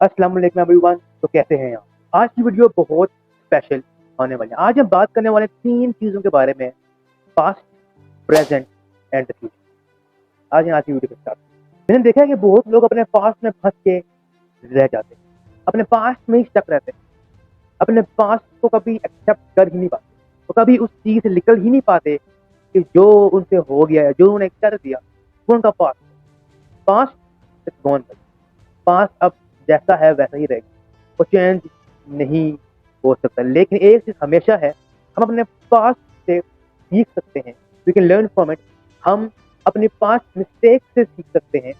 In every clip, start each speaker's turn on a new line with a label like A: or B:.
A: अस्सलाम वालेकुम एवरीवन। तो कैसे हैं आप? आज की वीडियो बहुत स्पेशल होने वाली है। आज हम बात करने वाले 3 चीज़ों के बारे में, past, present and the future. आज की वीडियो को स्टार्ट। मैंने देखा है कि बहुत लोग अपने पास्ट में फँस के रह जाते हैं। अपने पास्ट में ही स्टक रहते हैं। अपने पास्ट को कभी एक्सेप्ट कर ही नहीं पाते। वो कभी उस चीज़ से निकल ही नहीं पाते कि जो उनसे हो गया है, जो उन्होंने कर दिया, वो उनका पास्ट है। Past is gone. पास्ट अब जैसा है वैसा ही रहेगा, वो चेंज नहीं हो सकता। लेकिन एक चीज़ हमेशा है, हम अपने पास्ट से सीख सकते हैं। We can learn from it. हम अपने पास्ट मिस्टेक से सीख सकते हैं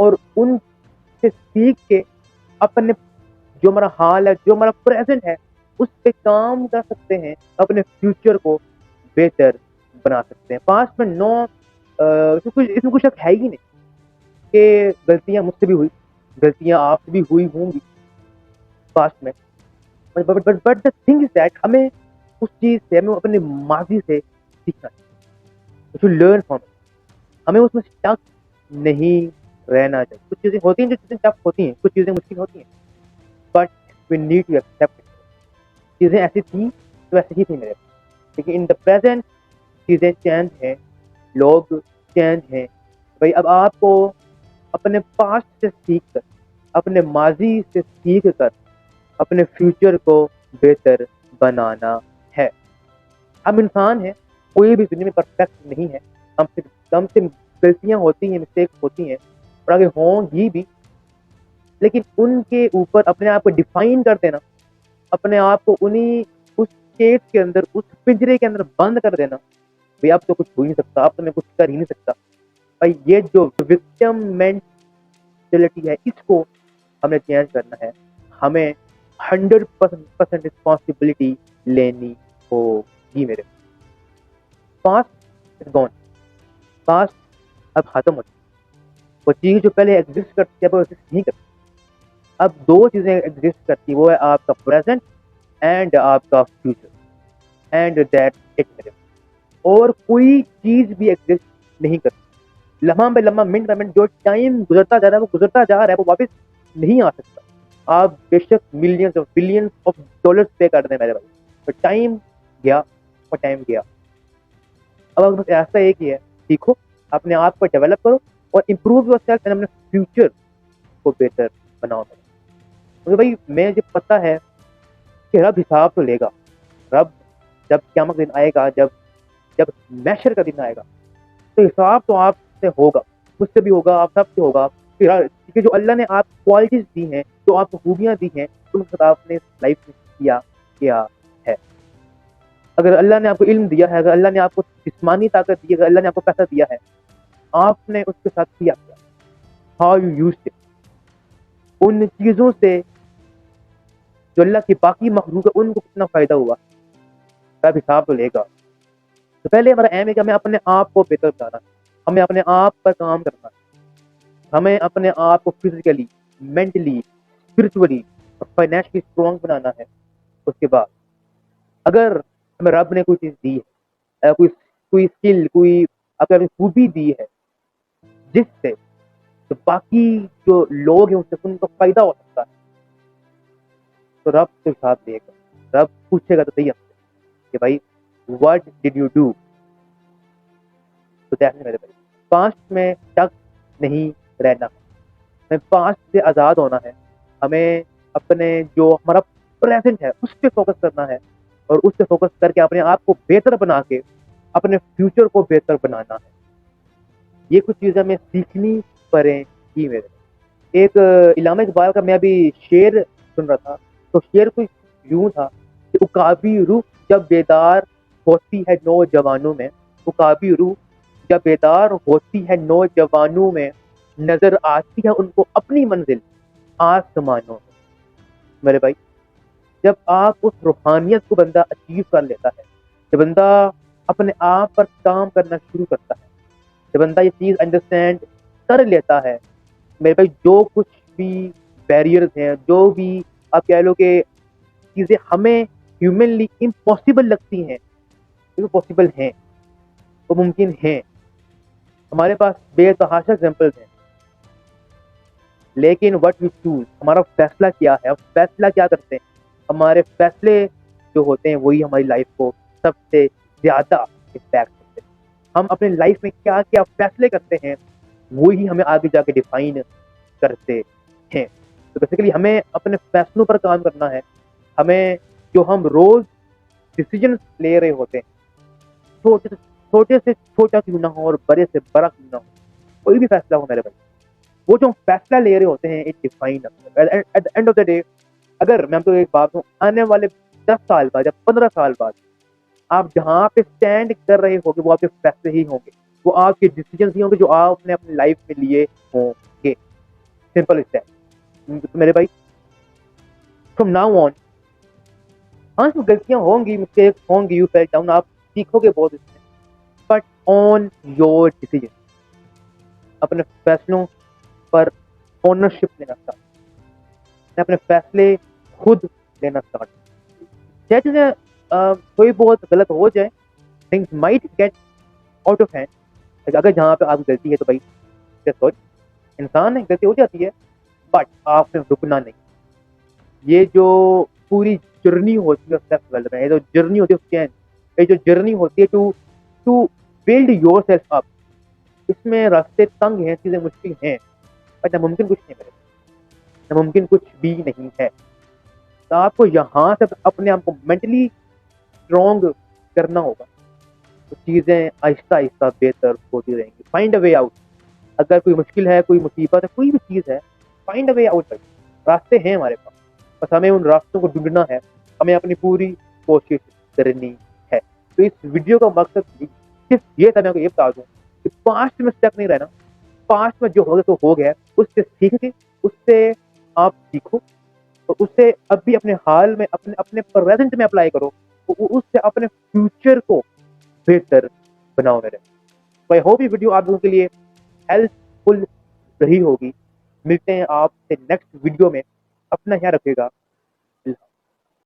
A: और उनसे सीख के अपने जो हमारा हाल है, जो हमारा प्रेजेंट है, उस पे काम कर सकते हैं, अपने फ्यूचर को बेहतर बना सकते हैं। पास्ट में इसमें कुछ शक है ही नहीं कि गलतियां मुझसे भी हुई, गलतियां आपसे भी हुई होंगी पास्ट में। But the thing is that हमें उस चीज से, हमें अपने माजी से सीखना चाहिए, टू लर्न फ्रॉम इट। हमें उसमें स्टक नहीं रहना चाहिए। कुछ चीजें होती हैं जो चीजें टफ होती हैं, कुछ चीजें मुश्किल होती हैं, but we need to accept it. चीजें ऐसी थी तो ऐसी ही थी मेरे पास, लेकिन इन द प्रेजेंट चीजें चेंज हैं, लोग चेंज हैं। भाई अब आपको अपने पास्ट से सीख कर, अपने माजी से सीख कर अपने फ्यूचर को बेहतर बनाना है। हम इंसान हैं, कोई भी दुनिया में परफेक्ट नहीं है। कम से गलतियां होती हैं, मिस्टेक्स होती हैं और आगे होंगी भी, लेकिन उनके ऊपर अपने आप को डिफाइन कर देना, अपने आप को उन्हीं उस केज के अंदर, उस पिंजरे के अंदर बंद कर देना, भाई अब तो कुछ हो ही नहीं सकता, अब तो मैं कुछ कर ही नहीं सकता। भाई ये जो विक्टिम मेंटेलिटी है, इसको हमें चेंज करना है। हमें 100% रिस्पॉन्सिबिलिटी लेनी होगी मेरे। Past is gone. पास्ट अब खत्म हो चुकी। वो चीज जो पहले एग्जिस्ट करती है, वो एग्जिस्ट नहीं करती। अब 2 चीजें एग्जिस्ट करती, वो है आपका प्रेजेंट एंड आपका फ्यूचर, एंड दैट इट मेरे। और कोई चीज भी एग्जिस्ट नहीं करती। लम्हा बे लम्हा, मिनट बाय मिनट जो टाइम गुजरता जा रहा है, वो गुजरता जा रहा है, वो वापस नहीं आ सकता। आप बेशक मिलियंस और बिलियंस ऑफ डॉलर्स पे कर दें मेरे भाई, तो टाइम गया और टाइम गया। अब बस ऐसा एक ही है, सीखो, अपने आप को डेवलप करो और इम्प्रूव योर सेल्फ एंड अपने फ्यूचर को बेहतर बनाओ। मुझे भाई मैं मुझे पता है कि रब हिसाब तो लेगा। रब जब क़यामत का दिन आएगा, जब जब महशर का दिन आएगा, तो हिसाब तो आपसे होगा, मुझसे भी होगा, आप सबसे होगा। फिर क्योंकि जो अल्लाह ने आप क्वालिटीज दी हैं, जो आपको खूबियां दी हैं, उनके साथ आपने लाइफ में किया क्या है। अगर अल्लाह ने आपको इल्म दिया है, अगर अल्लाह ने आपको जिस्मानी ताकत दी है, अगर अल्लाह ने आपको पैसा दिया है, आपने उसके साथ किया क्या? How you used it. उन चीजों से जो अल्लाह की बाकी मखलूक है, उनको कितना फायदा हुआ, सब हिसाब तो लेगा। तो पहले हमारा एम है कि हमें अपने आप को बेहतर बनाना है, हमें अपने आप पर काम करना है, हमें अपने आप को फिजिकली, मेंटली, स्पिरिचुअली और फाइनेंशियली स्ट्रॉन्ग बनाना है। उसके बाद अगर हमें रब ने कोई चीज दी है, कोई कोई स्किल, कोई अगर खूबी दी है, जिससे तो बाकी जो लोग हैं उससे उनको फायदा हो सकता है, तो रब तो हिसाब देगा। रब पूछेगा तो सही हमसे कि भाई व्हाट डिड यू डू। तो दैट्स मेरे भाई, पास्ट में स्टक नहीं रहना, हमें पास्ट से आज़ाद होना है। हमें अपने जो हमारा प्रेजेंट है उस पर फोकस करना है और उस पर फोकस करके अपने आप को बेहतर बना के अपने फ्यूचर को बेहतर बनाना है। ये कुछ चीज़ें हमें सीखनी पड़ेगी मेरे। एक इलामा इकबाल का मैं अभी शेर सुन रहा था, तो शेर कुछ यूं था कि उकाबी रूह जब बेदार होती है नौजवानों में, उकाबी रूह जब बेदार होती है नौजवानों में, नजर आती है उनको अपनी मंजिल आसमानों में। मेरे भाई, जब आप उस रूहानियत को बंदा अचीव कर लेता है, जब बंदा अपने आप पर काम करना शुरू करता है, जब बंदा ये चीज अंडरस्टैंड कर लेता है, मेरे भाई, जो कुछ भी बैरियर्स हैं, जो भी आप कह लो कि चीजें हमें ह्यूमनली इम्पॉसिबल लगती हैं, वो पॉसिबल हैं, वो मुमकिन हैं। हमारे पास बेतहाशा एग्जाम्पल्स हैं। लेकिन व्हाट वी चूज, हमारा फैसला क्या है, हम फैसला क्या करते हैं, हमारे फैसले जो होते हैं वही हमारी लाइफ को सबसे ज्यादा इम्पैक्ट करते हैं। हम अपने लाइफ में क्या क्या फैसले करते हैं वही हमें आगे जाके डिफाइन करते हैं। तो बेसिकली हमें अपने फैसलों पर काम करना है। हमें जो हम रोज डिसीजन ले रहे होते हैं, छोटे से छोटा क्यों ना हो और बड़े से बड़ा क्यों ना हो, कोई भी फैसला हो मेरे भाई, वो जो हम फैसला ले रहे होते हैं it define at the end of the day. अगर मैं आपको एक बात हूँ, आने वाले 10 साल बाद या 15 साल बाद आप जहाँ पे स्टैंड कर रहे होंगे वो आपके फैसले ही होंगे, वो आपके डिसीजन ही होंगे जो आपने अपनी लाइफ में लिए होंगे। Simple is that. तो मेरे भाई, फ्रॉम नाउ ऑन, हाँ जो गलतियां होंगी, मिस्टेक्स होंगी, यू फेल डाउन, आप सीखोगे बहुत इसमें, बट ऑन योर डिसीजन, अपने फैसलों पर ओनरशिप लेना स्टार्ट, अपने फैसले खुद लेना स्टार्ट। चाहे चीजें कोई बहुत गलत हो जाए, things might get out of hand, अगर जहाँ पे आपकी गलती है तो भाई सॉरी, इंसान है, गलती हो जाती है, बट आपने रुकना नहीं। ये जो पूरी जर्नी होती है सेल्फ डेवलपमेंट, ये जो जर्नी होती है चेंज, ये जो जर्नी होती है to to build yourself up, इसमें रास्ते तंग हैं, चीजें मुश्किल हैं, बट नामुमकिन कुछ नहीं मेरे, नामुमकिन कुछ भी नहीं है। तो आपको यहाँ से अपने आप को मेंटली स्ट्रॉन्ग करना होगा, तो चीजें आहिस्ता आहिस्ता बेहतर होती रहेंगी। फाइंड अ वे आउट, अगर कोई मुश्किल है, कोई मुसीबत है, कोई भी चीज है, फाइंड अ वे आउट भाई, रास्ते हैं हमारे पास, बस हमें उन रास्तों को ढूंढना है, हमें अपनी पूरी कोशिश करनी है। तो इस वीडियो का मकसद सिर्फ ये था, मैं आपको ये बता दूं कि पास्ट में स्टक नहीं रहना, पास्ट में जो हो गया तो हो गया, उससे सीख के उससे आप सीखो और उससे अभी अपने हाल में अपने अपने प्रेजेंट में अप्लाई करो, तो उससे अपने फ्यूचर को बेहतर बनाओ मेरे। तो आई होप ये वीडियो आप लोगों के लिए हेल्पफुल रही होगी। मिलते हैं आपसे नेक्स्ट वीडियो में, अपना ख्याल रखिएगा।